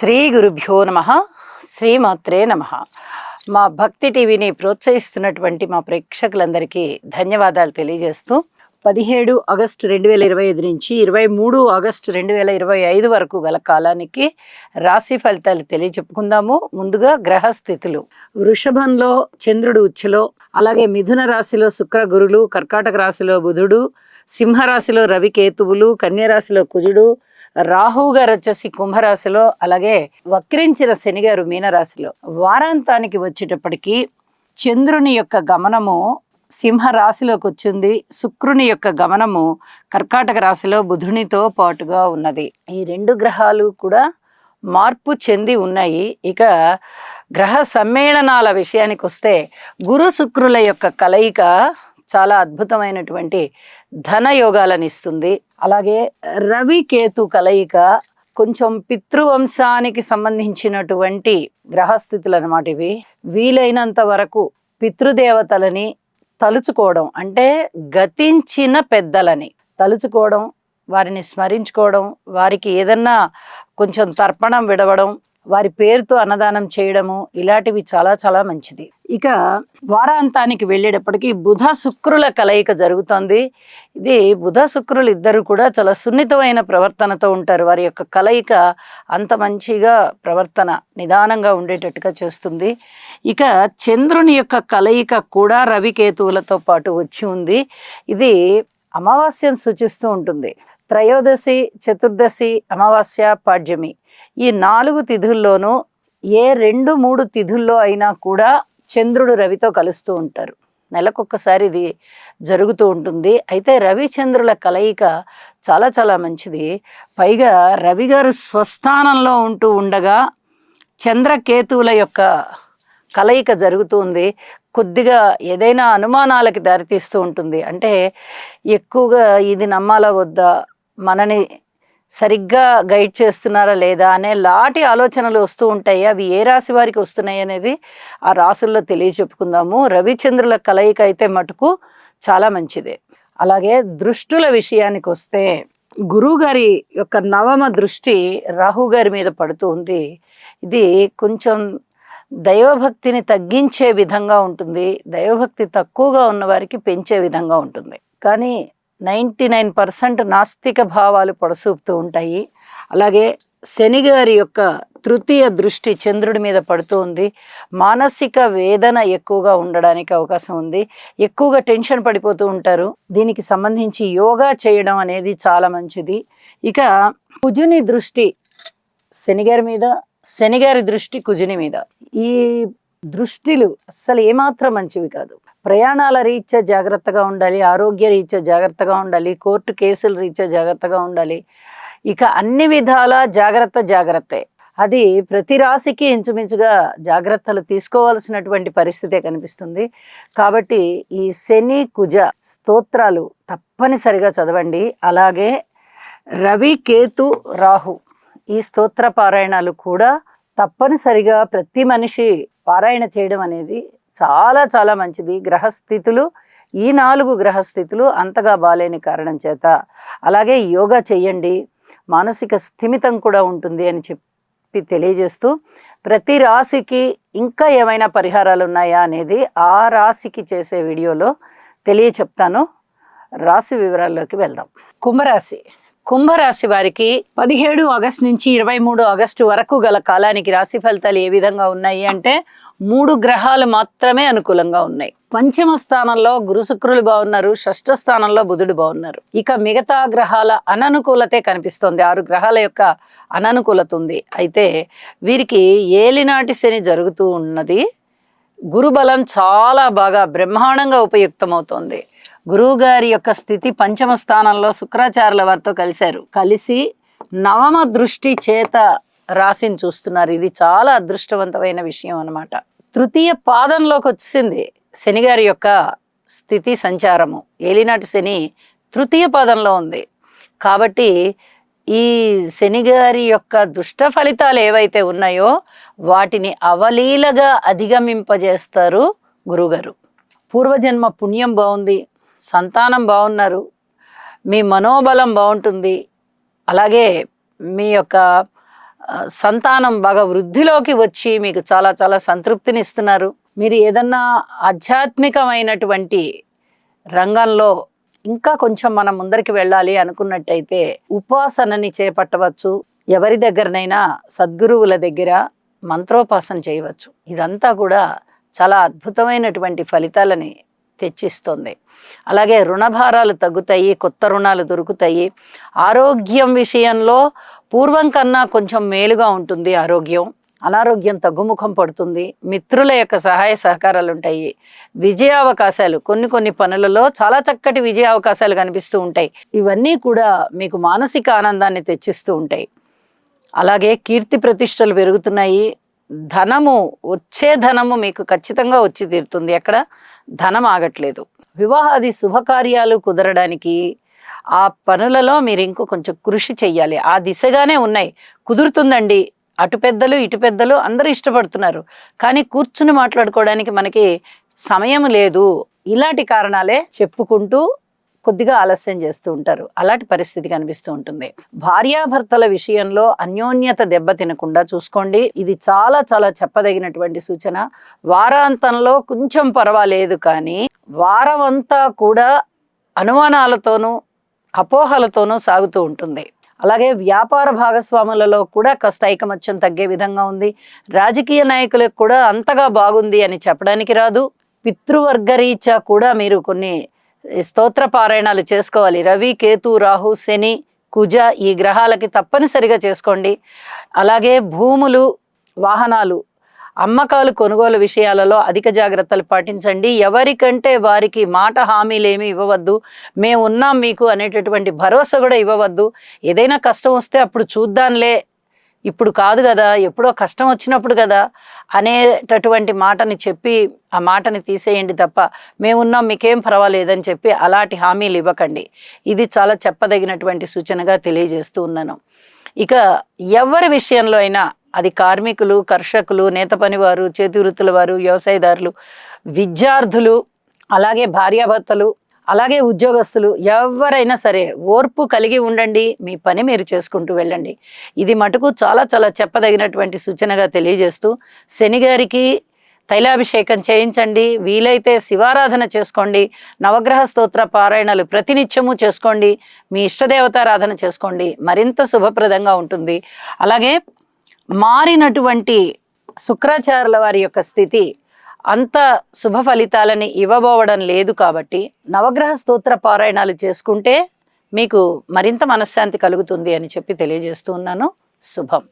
శ్రీ గురుభ్యో నమ. శ్రీమాత్రే నమ. మా భక్తి టీవీని ప్రోత్సహిస్తున్నటువంటి మా ప్రేక్షకులందరికీ ధన్యవాదాలు తెలియజేస్తూ 17 ఆగస్టు 2025 నుంచి 23 ఆగస్టు 2025 వరకు గల కాలానికి రాశి ఫలితాలు తెలియచెప్పుకుందాము. ముందుగా గ్రహస్థితులు. వృషభంలో చంద్రుడు ఉచ్చులో, అలాగే మిథున రాశిలో శుక్ర గురులు, కర్కాటక రాశిలో బుధుడు, సింహరాశిలో రవి కేతువులు, కన్యరాశిలో కుజుడు, రాహువు గారు వచ్చేసి కుంభరాశిలో, అలాగే వక్రించిన శని గారు మీనరాశిలో. వారాంతానికి వచ్చేటప్పటికి చంద్రుని యొక్క గమనము సింహరాశిలోకి వచ్చింది. శుక్రుని యొక్క గమనము కర్కాటక రాశిలో బుధునితో పాటుగా ఉన్నది. ఈ రెండు గ్రహాలు కూడా మార్పు చెంది ఉన్నాయి. ఇక గ్రహ సమ్మేళనాల విషయానికి వస్తే గురు శుక్రుల యొక్క కలయిక చాలా అద్భుతమైనటువంటి ధన యోగాలను ఇస్తుంది. అలాగే రవి కేతు కలయిక కొంచెం పితృవంశానికి సంబంధించినటువంటి గ్రహస్థితులు అన్నమాట ఇవి. వీలైనంత వరకు పితృదేవతలని తలుచుకోవడం, అంటే గతించిన పెద్దలని తలుచుకోవడం, వారిని స్మరించుకోవడం, వారికి ఏదన్నా కొంచెం తర్పణం విడవడం, వారి పేరుతో అన్నదానం చేయడము, ఇలాంటివి చాలా చాలా మంచిది. ఇక వారాంతానికి వెళ్ళేటప్పటికి బుధ శుక్రుల కలయిక జరుగుతుంది. ఇది బుధ శుక్రులు ఇద్దరు కూడా చాలా సున్నితమైన ప్రవర్తనతో ఉంటారు. వారి యొక్క కలయిక అంత మంచిగా ప్రవర్తన నిదానంగా ఉండేటట్టుగా చేస్తుంది. ఇక చంద్రుని యొక్క కలయిక కూడా రవికేతువులతో పాటు వచ్చి ఉంది. ఇది అమావాస్యను సూచిస్తూ ఉంటుంది. త్రయోదశి, చతుర్దశి, అమావాస్య, పాడ్యమి ఈ 4 తిథుల్లోనూ ఏ 2-3 తిథుల్లో అయినా కూడా చంద్రుడు రవితో కలుస్తూ ఉంటారు. నెలకొక్కసారి ఇది జరుగుతూ ఉంటుంది. అయితే రవిచంద్రుల కలయిక చాలా చాలా మంచిది. పైగా రవి గారు స్వస్థానంలో ఉంటూ ఉండగా చంద్రకేతువుల యొక్క కలయిక జరుగుతుంది. కొద్దిగా ఏదైనా అనుమానాలకి దారితీస్తూ ఉంటుంది. అంటే ఎక్కువగా ఇది నమ్మాలా వద్దా, మనని సరిగ్గా గైడ్ చేస్తున్నారా లేదా అనే లాంటి ఆలోచనలు వస్తూ ఉంటాయి. అవి ఏ రాశి వారికి వస్తున్నాయి అనేది ఆ రాశుల్లో తెలియచెప్పుకుందాము. రవిచంద్రుల కలయిక అయితే మటుకు చాలా మంచిదే. అలాగే దృష్టుల విషయానికి వస్తే గురువు గారి యొక్క 9వ దృష్టి రాహు గారి మీద పడుతూ ఉంది. ఇది కొంచెం దైవభక్తిని తగ్గించే విధంగా ఉంటుంది. దైవభక్తి తక్కువగా ఉన్న వారికి పెంచే విధంగా ఉంటుంది. కానీ 99% నాస్తిక భావాలు పొడసూపుతూ ఉంటాయి. అలాగే శని గారి యొక్క 3వ దృష్టి చంద్రుడి మీద పడుతూ ఉంది. మానసిక వేదన ఎక్కువగా ఉండడానికి అవకాశం ఉంది. ఎక్కువగా టెన్షన్ పడిపోతూ ఉంటారు. దీనికి సంబంధించి యోగా చేయడం అనేది చాలా మంచిది. ఇక కుజుని దృష్టి శని గారి మీద, శని గారి దృష్టి కుజుని మీద. ఈ దృష్టిలు అస్సలు ఏమాత్రం మంచివి కాదు. ప్రయాణాల రీత్యా జాగ్రత్తగా ఉండాలి, ఆరోగ్య రీత్యా జాగ్రత్తగా ఉండాలి, కోర్టు కేసుల రీత్యా జాగ్రత్తగా ఉండాలి. ఇక అన్ని విధాల జాగ్రత్తే. అది ప్రతి రాశికి ఇంచుమించుగా జాగ్రత్తలు తీసుకోవాల్సినటువంటి పరిస్థితే కనిపిస్తుంది. కాబట్టి ఈ శని కుజ స్తోత్రాలు తప్పనిసరిగా చదవండి. అలాగే రవి కేతు రాహు ఈ స్తోత్ర పారాయణాలు కూడా తప్పనిసరిగా ప్రతి మనిషి పారాయణ చేయడం అనేది చాలా చాలా మంచిది. గ్రహస్థితులు ఈ 4 గ్రహస్థితులు అంతగా బాలేని కారణం చేత. అలాగే యోగా చెయ్యండి, మానసిక స్థిమితం కూడా ఉంటుంది అని చెప్పి తెలియజేస్తూ, ప్రతి రాశికి ఇంకా ఏమైనా పరిహారాలు ఉన్నాయా అనేది ఆ రాశికి చేసే వీడియోలో తెలియచెప్తాను. రాశి వివరాల్లోకి వెళ్దాం. కుంభరాశి వారికి 17 ఆగస్టు నుంచి 23 ఆగస్టు వరకు గల కాలానికి రాశి ఫలితాలు ఏ విధంగా ఉన్నాయి అంటే 3 గ్రహాలు మాత్రమే అనుకూలంగా ఉన్నాయి. 5వ స్థానంలో గురు శుక్రులు బాగున్నారు, 6వ స్థానంలో బుధుడు బాగున్నారు. ఇక మిగతా గ్రహాల అననుకూలతే కనిపిస్తోంది. 6 గ్రహాల యొక్క అననుకూలత ఉంది. అయితే వీరికి ఏలినాటి శని జరుగుతూ ఉన్నది. గురుబలం చాలా బాగా బ్రహ్మాండంగా ఉపయుక్తమవుతోంది. గురువు గారి యొక్క స్థితి 5వ స్థానంలో శుక్రాచార్యుల వారితో కలిసి 9వ దృష్టి చేత రాశిని చూస్తున్నారు. ఇది చాలా అదృష్టవంతమైన విషయం అన్నమాట. 3వ పాదంలోకి వచ్చింది శని గారి యొక్క స్థితి సంచారము. ఏలినాటి శని 3వ పాదంలో ఉంది. కాబట్టి ఈ శని గారి యొక్క దుష్ట ఫలితాలు ఏవైతే ఉన్నాయో వాటిని అవలీలగా అధిగమింపజేస్తారు గురువుగారు. పూర్వజన్మ పుణ్యం బాగుంది, సంతానం బాగున్నారు, మీ మనోబలం బాగుంటుంది. అలాగే మీ యొక్క సంతానం బాగా వృద్ధిలోకి వచ్చి మీకు చాలా చాలా సంతృప్తిని ఇస్తున్నారు. మీరు ఏదన్నా ఆధ్యాత్మికమైనటువంటి రంగంలో ఇంకా కొంచెం మనం ముందరికి వెళ్ళాలి అనుకున్నట్టయితే ఉపాసనని చేపట్టవచ్చు. ఎవరి దగ్గరనైనా సద్గురువుల దగ్గర మంత్రోపాసన చేయవచ్చు. ఇదంతా కూడా చాలా అద్భుతమైనటువంటి ఫలితాలని తెచ్చిస్తుంది. అలాగే రుణభారాలు తగ్గుతాయి, కొత్త రుణాలు దొరుకుతాయి. ఆరోగ్యం విషయంలో పూర్వం కన్నా కొంచెం మేలుగా ఉంటుంది. అనారోగ్యం తగ్గుముఖం పడుతుంది. మిత్రుల యొక్క సహాయ సహకారాలు ఉంటాయి. విజయావకాశాలు కొన్ని పనులలో చాలా చక్కటి విజయావకాశాలు కనిపిస్తూ ఉంటాయి. ఇవన్నీ కూడా మీకు మానసిక ఆనందాన్ని తెచ్చిస్తూ ఉంటాయి. అలాగే కీర్తి ప్రతిష్టలు పెరుగుతున్నాయి. వచ్చే ధనము మీకు ఖచ్చితంగా వచ్చి తీరుతుంది. ఎక్కడ ధనం ఆగట్లేదు. వివాహాది శుభకార్యాలు కుదరడానికి ఆ పనులలో మీరు ఇంకో కొంచెం కృషి చెయ్యాలి. ఆ దిశగానే ఉన్నాయి. కుదురుతుందండి. అటు పెద్దలు ఇటు పెద్దలు అందరూ ఇష్టపడుతున్నారు, కానీ కూర్చుని మాట్లాడుకోవడానికి మనకి సమయం లేదు. ఇలాంటి కారణాలే చెప్పుకుంటూ కొద్దిగా ఆలస్యం చేస్తూ ఉంటారు. అలాంటి పరిస్థితి కనిపిస్తూ ఉంటుంది. భార్యాభర్తల విషయంలో అన్యోన్యత దెబ్బతినకుండా చూసుకోండి. ఇది చాలా చాలా చెప్పదగినటువంటి సూచన. వారాంతంలో కొంచెం పర్వాలేదు, కానీ వారం అంతా కూడా అనుమానాలతోనూ అపోహలతోనూ సాగుతూ ఉంటుంది. అలాగే వ్యాపార భాగస్వాములలో కూడా కాస్త ఐకమత్యం తగ్గే విధంగా ఉంది. రాజకీయ నాయకులకు కూడా అంతగా బాగుంది అని చెప్పడానికి రాదు. పితృవర్గరీత్యా కూడా మీరు కొన్ని స్తోత్ర పారాయణాలు చేసుకోవాలి. రవి, కేతు, రాహు, శని, కుజ ఈ గ్రహాలకి తప్పనిసరిగా చేసుకోండి. అలాగే భూములు, వాహనాలు అమ్మకాలు కొనుగోలు విషయాలలో అధిక జాగ్రత్తలు పాటించండి. ఎవరికంటే వారికి మాట హామీలేమి ఇవ్వవద్దు. మేము ఉన్నాం మీకు అనేటటువంటి భరోసా కూడా ఇవ్వవద్దు. ఏదైనా కష్టం వస్తే అప్పుడు చూద్దాంలే, ఇప్పుడు కాదు కదా, ఎప్పుడో కష్టం వచ్చినప్పుడు కదా అనేటటువంటి మాటని చెప్పి ఆ మాటని తీసేయండి తప్ప మేమున్నాం మీకేం పర్వాలేదని చెప్పి అలాంటి హామీలు ఇవ్వకండి. ఇది చాలా చెప్పదగినటువంటి సూచనగా తెలియజేస్తూ ఉన్నాను. ఇక ఎవరి విషయంలో అయినా, అది కార్మికులు, కర్షకులు, నేత పనివారు, చేతి వృత్తుల వారు, వ్యవసాయదారులు, విద్యార్థులు, అలాగే భార్యాభర్తలు, అలాగే ఉద్యోగస్తులు, ఎవరైనా సరే ఓర్పు కలిగి ఉండండి. మీ పని మీరు చేసుకుంటూ వెళ్ళండి. ఇది మటుకు చాలా చాలా చెప్పదగినటువంటి సూచనగా తెలియజేస్తూ, శని గారికి తైలాభిషేకం చేయించండి. వీలైతే శివారాధన చేసుకోండి. నవగ్రహ స్తోత్ర పారాయణలు ప్రతినిత్యము చేసుకోండి. మీ ఇష్టదేవతారాధన చేసుకోండి. మరింత శుభప్రదంగా ఉంటుంది. అలాగే మారినటువంటి శుక్రాచార్యుల వారి యొక్క స్థితి అంత శుభ ఫలితాలని ఇవ్వబోవడం లేదు. కాబట్టి నవగ్రహ స్తోత్ర పారాయణాలు చేసుకుంటే మీకు మరింత మనశ్శాంతి కలుగుతుంది అని చెప్పి తెలియజేస్తూ ఉన్నాను. శుభం.